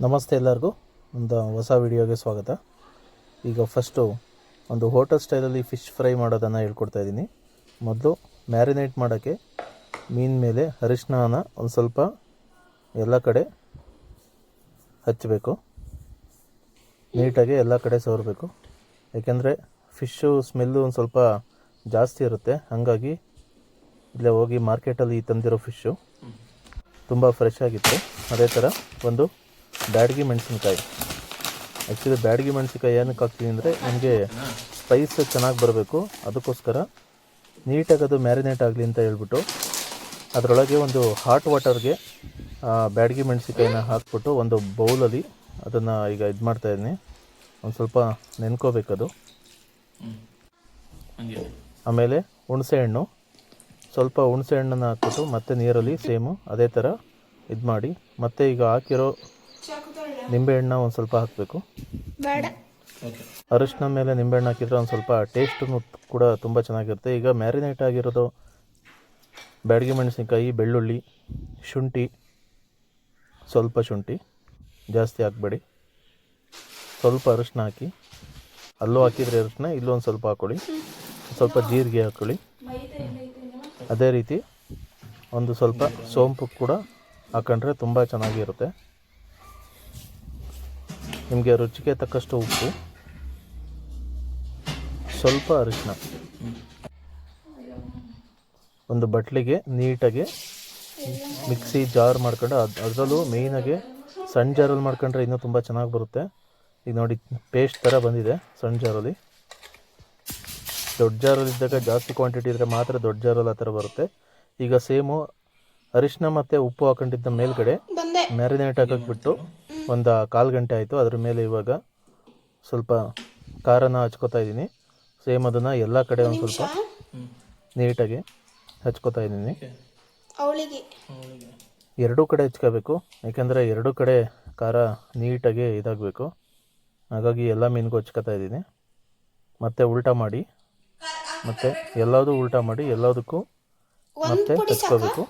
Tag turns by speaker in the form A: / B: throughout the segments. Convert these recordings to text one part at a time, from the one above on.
A: ನಮಸ್ತೆ ಎಲ್ಲರಿಗೂ, ಒಂದು ಹೊಸ ವಿಡಿಯೋಗೆ ಸ್ವಾಗತ. ಈಗ ಫಸ್ಟು ಒಂದು ಹೋಟೆಲ್ ಸ್ಟೈಲಲ್ಲಿ ಫಿಶ್ ಫ್ರೈ ಮಾಡೋದನ್ನು ಹೇಳ್ಕೊಡ್ತಾ ಇದ್ದೀನಿ. ಮೊದಲು ಮ್ಯಾರಿನೇಟ್ ಮಾಡೋಕ್ಕೆ ಮೀನು ಮೇಲೆ ಅರಿಶಿನ ಒಂದು ಸ್ವಲ್ಪ ಎಲ್ಲ ಕಡೆ ಹಚ್ಚಬೇಕು, ನೀಟಾಗಿ ಎಲ್ಲ ಕಡೆ ಸವರಬೇಕು. ಏಕೆಂದರೆ ಫಿಶ್ಶು ಸ್ಮೆಲ್ಲು ಒಂದು ಸ್ವಲ್ಪ ಜಾಸ್ತಿ ಇರುತ್ತೆ. ಹಾಗಾಗಿ ಇಲ್ಲೇ ಹೋಗಿ ಮಾರ್ಕೆಟಲ್ಲಿ ತಂದಿರೋ ಫಿಶ್ಶು ತುಂಬ ಫ್ರೆಶ್ ಆಗಿತ್ತು. ಅದೇ ಥರ ಒಂದು ಬ್ಯಾಡಗಿ ಮೆಣಸಿನ್ಕಾಯಿ. ಆ್ಯಕ್ಚುಲಿ ಬ್ಯಾಡಗಿ ಮೆಣಸಿನ್ಕಾಯಿ ಏನಕ್ಕೆ ಹಾಕ್ತೀನಿ ಅಂದರೆ ನಿಮಗೆ ಸ್ಪೈಸ್ ಚೆನ್ನಾಗಿ ಬರಬೇಕು. ಅದಕ್ಕೋಸ್ಕರ ನೀಟಾಗಿ ಅದು ಮ್ಯಾರಿನೇಟ್ ಆಗಲಿ ಅಂತ ಹೇಳ್ಬಿಟ್ಟು ಅದರೊಳಗೆ ಒಂದು ಹಾಟ್ ವಾಟರ್ಗೆ ಬ್ಯಾಡಗಿ ಮೆಣಸಿನ್ಕಾಯಿನ ಹಾಕ್ಬಿಟ್ಟು ಒಂದು ಬೌಲಲ್ಲಿ ಅದನ್ನು ಈಗ ಇದು ಮಾಡ್ತಾಯಿದ್ದೀನಿ. ಒಂದು ಸ್ವಲ್ಪ ನೆನ್ಕೋಬೇಕದು. ಆಮೇಲೆ ಹುಣಸೆಹಣ್ಣು, ಸ್ವಲ್ಪ ಹುಣಸೆಹಣ್ಣನ್ನು ಹಾಕ್ಬಿಟ್ಟು ಮತ್ತೆ ನೀರಲ್ಲಿ ಸೇಮು ಅದೇ ಥರ ಇದು ಮಾಡಿ, ಮತ್ತು ಈಗ ಹಾಕಿರೋ ನಿಂಬೆಹಣ್ಣು ಒಂದು ಸ್ವಲ್ಪ ಹಾಕಬೇಕು. ಅರಿಶಿನ ಮೇಲೆ ನಿಂಬೆಹಣ್ಣು ಹಾಕಿದರೆ ಒಂದು ಸ್ವಲ್ಪ ಟೇಸ್ಟು ಕೂಡ ತುಂಬ ಚೆನ್ನಾಗಿರುತ್ತೆ. ಈಗ ಮ್ಯಾರಿನೇಟ್ ಆಗಿರೋದು ಬ್ಯಾಡಗಿ ಮೆಣಸಿನ್ಕಾಯಿ, ಬೆಳ್ಳುಳ್ಳಿ, ಶುಂಠಿ, ಸ್ವಲ್ಪ ಶುಂಠಿ ಜಾಸ್ತಿ ಹಾಕಬೇಡಿ, ಸ್ವಲ್ಪ ಅರಿಶಿನ ಹಾಕಿ, ಅಲ್ಲೂ ಹಾಕಿದರೆ ಅರಿಶಿನ, ಇಲ್ಲೊಂದು ಸ್ವಲ್ಪ ಹಾಕ್ಕೊಳ್ಳಿ, ಸ್ವಲ್ಪ ಜೀರಿಗೆ ಹಾಕ್ಕೊಳ್ಳಿ. ಅದೇ ರೀತಿ ಒಂದು ಸ್ವಲ್ಪ ಸೋಂಪು ಕೂಡ ಹಾಕೊಂಡ್ರೆ ತುಂಬ ಚೆನ್ನಾಗಿರುತ್ತೆ. ನಿಮಗೆ ರುಚಿಗೆ ತಕ್ಕಷ್ಟು ಉಪ್ಪು, ಸ್ವಲ್ಪ ಅರಿಶಿನ, ಒಂದು ಬಟ್ಲಿಗೆ ನೀಟಾಗಿ ಮಿಕ್ಸಿ ಜಾರ್ ಮಾಡ್ಕೊಂಡು ಅದರಲ್ಲೂ ಮೇಯ್ನಾಗಿ ಸಣ್ಣ ಜಾರಲ್ಲಿ ಮಾಡ್ಕೊಂಡ್ರೆ ಇನ್ನೂ ತುಂಬ ಚೆನ್ನಾಗಿ ಬರುತ್ತೆ. ಈಗ ನೋಡಿ ಪೇಸ್ಟ್ ಥರ ಬಂದಿದೆ ಸಣ್ಣ ಜಾರಲ್ಲಿ. ದೊಡ್ಡ ಜಾರಲ್ಲಿದ್ದಾಗ ಜಾಸ್ತಿ ಕ್ವಾಂಟಿಟಿ ಇದ್ದರೆ ಮಾತ್ರ ದೊಡ್ಡ ಜಾರಲ್ಲಿ ಆ ಥರ ಬರುತ್ತೆ. ಈಗ ಸೇಮು ಅರಿಶಿನ ಮತ್ತು ಉಪ್ಪು ಹಾಕೊಂಡಿದ್ದ ಮೇಲ್ಗಡೆ ಮ್ಯಾರಿನೇಟ್ ಹಾಕಿಬಿಟ್ಟು ಒಂದು 1/4 ಗಂಟೆ ಆಯಿತು. ಅದ್ರ ಮೇಲೆ ಇವಾಗ ಸ್ವಲ್ಪ ಖಾರನ ಹಚ್ಕೋತಾ ಇದ್ದೀನಿ. ಸೇಮ್ ಅದನ್ನು ಎಲ್ಲ ಕಡೆ ಒಂದು ಸ್ವಲ್ಪ ನೀಟಾಗಿ ಹಚ್ಕೋತಾ ಇದ್ದೀನಿ. ಎರಡೂ ಕಡೆ ಹಚ್ಕೋಬೇಕು, ಯಾಕೆಂದರೆ ಎರಡೂ ಕಡೆ ಖಾರ ನೀಟಾಗಿ ಇದಾಗಬೇಕು. ಹಾಗಾಗಿ ಎಲ್ಲ ಮೀನಿಗೂ ಹಚ್ಕೋತಾ ಇದ್ದೀನಿ. ಮತ್ತು ಉಲ್ಟಾ ಮಾಡಿ, ಮತ್ತು ಎಲ್ಲದೂ ಉಲ್ಟಾ ಮಾಡಿ ಎಲ್ಲದಕ್ಕೂ ಮತ್ತೆ ಹಚ್ಕೋಬೇಕು.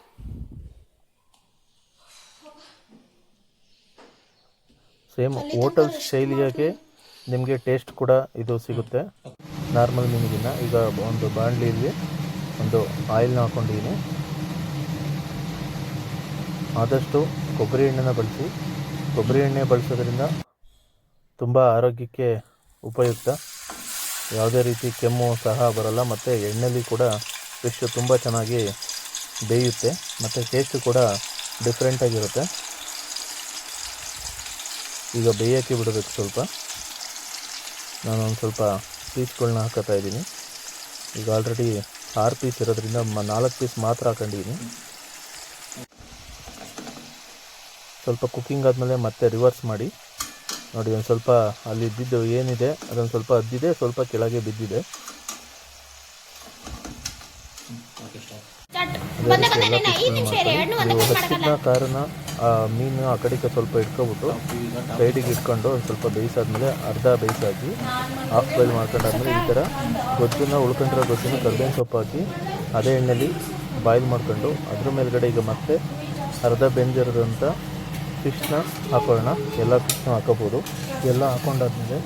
A: ಸೇಮ್ ಹೋಟೆಲ್ ಶೈಲಿಯಾಗೆ ನಿಮಗೆ ಟೇಸ್ಟ್ ಕೂಡ ಇದು ಸಿಗುತ್ತೆ ನಾರ್ಮಲ್ ಮೀನಿಗಿನ್ನ. ಈಗ ಒಂದು ಬಾಣಲಿಯಲ್ಲಿ ಒಂದು ಆಯಿಲ್ನ ಹಾಕ್ಕೊಂಡಿದ್ದೀನಿ. ಆದಷ್ಟು ಕೊಬ್ಬರಿ ಎಣ್ಣೆನ ಬಳಸಿ. ಕೊಬ್ಬರಿ ಎಣ್ಣೆ ಬಳಸೋದ್ರಿಂದ ತುಂಬ ಆರೋಗ್ಯಕ್ಕೆ ಉಪಯುಕ್ತ. ಯಾವುದೇ ರೀತಿ ಕೆಮ್ಮು ಸಹ ಬರಲ್ಲ, ಮತ್ತು ಎಣ್ಣೆಲಿ ಕೂಡ ಫಿಶ್ ತುಂಬ ಚೆನ್ನಾಗಿ ಬೇಯುತ್ತೆ, ಮತ್ತು ಟೇಸ್ಟು ಕೂಡ ಡಿಫ್ರೆಂಟಾಗಿರುತ್ತೆ. ಈಗ ಬೇಯೋಕ್ಕೆ ಬಿಡಬೇಕು ಸ್ವಲ್ಪ. ನಾನೊಂದು ಸ್ವಲ್ಪ ಪೀಸ್ಗಳನ್ನ ಹಾಕೋತಾ ಇದ್ದೀನಿ. ಈಗ ಆಲ್ರೆಡಿ 6 ಪೀಸ್ ಇರೋದ್ರಿಂದ 4 ಪೀಸ್ ಮಾತ್ರ ಹಾಕೊಂಡಿದ್ದೀನಿ. ಸ್ವಲ್ಪ ಕುಕ್ಕಿಂಗ್ ಆದಮೇಲೆ ಮತ್ತೆ ರಿವರ್ಸ್ ಮಾಡಿ ನೋಡಿ. ಒಂದು ಸ್ವಲ್ಪ ಅಲ್ಲಿ ಇದ್ದಿದ್ದು ಏನಿದೆ ಅದೊಂದು ಸ್ವಲ್ಪ ಅದ್ದಿದೆ, ಸ್ವಲ್ಪ ಕೆಳಗೆ ಬಿದ್ದಿದೆ. ನೀವು ಹಚ್ಚಿದ ಕಾರಣ ಮೀನು ಆ ಕಡೆಗೆ ಸ್ವಲ್ಪ ಇಟ್ಕೊಬಿಟ್ಟು ಸೈಡಿಗೆ ಇಟ್ಕೊಂಡು ಒಂದು ಸ್ವಲ್ಪ ಬೇಯಿಸಾದ್ಮೇಲೆ ಅರ್ಧ ಬೇಯಿಸಾಕಿ ಹಾಫ್ ಬಾಯ್ಲ್ ಮಾಡ್ಕೊಂಡಾದ್ಮೇಲೆ ಈ ಥರ ಗೊಜ್ಜನ್ನು ಉಳ್ಕೊಂಡಿರೋ ಗೊಜ್ಜನ್ನು ಕರ್ಬೇವಿನ ಸೊಪ್ಪು ಹಾಕಿ ಅದೇ ಎಣ್ಣೆಲಿ ಬಾಯ್ಲ್ ಮಾಡ್ಕೊಂಡು ಅದ್ರ ಮೇಲ್ಗಡೆ ಈಗ ಮತ್ತೆ ಅರ್ಧ ಬೆಂದಿರೋದಂಥ ಫಿಶ್ನ ಹಾಕೊಳ್ಳೋಣ. ಎಲ್ಲ ಫಿಶ್ನ ಹಾಕೋಬೋದು. ಎಲ್ಲ ಹಾಕೊಂಡಾದ್ಮೇಲೆ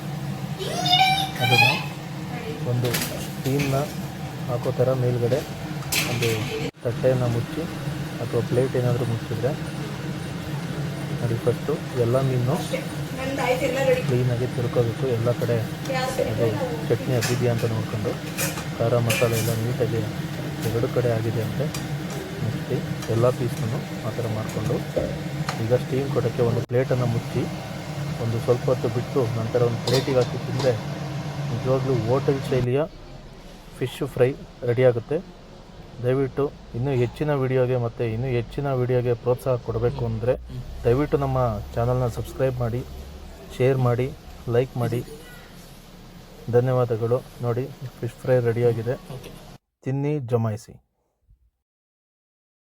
A: ಅದನ್ನು ಒಂದು ಸ್ಟೀಮ್ನ ಹಾಕೋ ಥರ ಮೇಲ್ಗಡೆ ಒಂದು ತಟ್ಟೆಯನ್ನು ಮುಚ್ಚಿ ಅಥವಾ ಪ್ಲೇಟ್ ಏನಾದರೂ ಮುಚ್ಚಿದ್ರೆ ನೋಡಿ. ಫಸ್ಟು ಎಲ್ಲ ಮೀನು ಕ್ಲೀನಾಗಿ ತಿರ್ಕೋಬೇಕು. ಎಲ್ಲ ಕಡೆ ಅದು ಚಟ್ನಿ ಹಬ್ಬಿದೆಯಾ ಅಂತ ನೋಡಿಕೊಂಡು ಖಾರ ಮಸಾಲೆ ಎಲ್ಲ ನೀಟಾಗಿ ಎರಡು ಕಡೆ ಆಗಿದೆ ಅಂದರೆ ಮುಚ್ಚಿ ಎಲ್ಲ ಪೀಸನ್ನು ಆ ಥರ ಮಾಡಿಕೊಂಡು ಈಗ ಸ್ಟೀಮ್ ಕೊಡೋಕ್ಕೆ ಒಂದು ಪ್ಲೇಟನ್ನು ಮುಚ್ಚಿ ಒಂದು ಸ್ವಲ್ಪ ಹೊತ್ತು ಬಿಟ್ಟು ನಂತರ ಒಂದು ಪ್ಲೇಟಿಗೆ ಹಾಕಿ ತಿಂದರೆ ನಿಜವಾಗ್ಲೂ ಹೋಟೆಲ್ ಶೈಲಿಯ ಫಿಶ್ ಫ್ರೈ ರೆಡಿಯಾಗುತ್ತೆ. ದಯವಿಟ್ಟು ಇನ್ನೂ ಹೆಚ್ಚಿನ ವಿಡಿಯೋಗೆ ಪ್ರೋತ್ಸಾಹ ಕೊಡಬೇಕು ಅಂದರೆ ದಯವಿಟ್ಟು ನಮ್ಮ ಚಾನಲ್ನ ಸಬ್ಸ್ಕ್ರೈಬ್ ಮಾಡಿ, ಶೇರ್ ಮಾಡಿ, ಲೈಕ್ ಮಾಡಿ. ಧನ್ಯವಾದಗಳು. ನೋಡಿ ಫಿಶ್ ಫ್ರೈ ರೆಡಿಯಾಗಿದೆ. ತಿನ್ನಿ, ಜಮಾಯಿಸಿ.